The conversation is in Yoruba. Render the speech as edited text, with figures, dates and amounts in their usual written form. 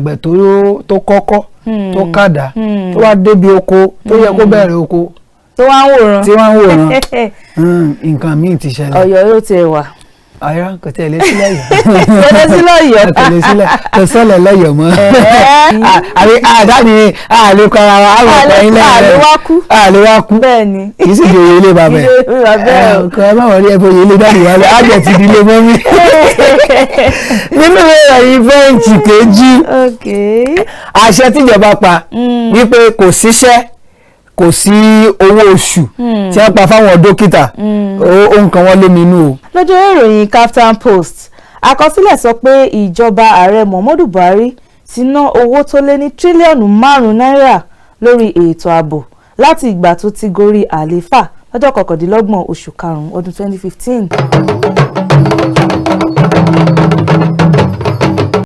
àgbẹ̀ tó kọ́kọ́ tó kàdá tó wá débi oko tó yẹ kó bẹ̀rẹ̀ oko tó wá ń wòran nǹkan míì ti ṣẹlẹ̀. Ọ̀yọ́ yóò ti wà. Ayọ̀ kò tẹ̀lé sílẹ̀ yìí. Tẹ̀lé sílẹ̀ yìí. Tẹ̀lé sílẹ̀ kò sọ̀lẹ̀ lọ́yọ̀ mọ́. Àdáni àlékọ́ ara wa àwọn ọ̀pọ̀ ilé rẹ̀ àléwá kú. Bẹ́ẹ̀ni. Kì í sì di oyè ilé bàbá ẹ̀. Ọkọ̀ ẹ má wọlé ẹ fòye ilé dáàbò wálé ájẹ̀ ti di ilé mọ́mí. Nínú ìròyìn bẹ́ǹchì kejì àṣẹ tíjọba pa wípé kò síṣẹ́ kò sí owó oṣù tí wọ́n pa fáwọn dókítà ohun kan wọ́n lómi inú o. Lójú ìròyìn Kaftan Post àkọsílẹ̀ sọ pé ìjọba ààrẹ Muhammadu Buhari ti ná owó tó lé ní tírílíọ̀nù 5 náírà lórí ètò ààbò láti ìgbà tó ti gorí àlééfà lọ́jọ́ 29 oṣù karùn-ún ọdún 2015.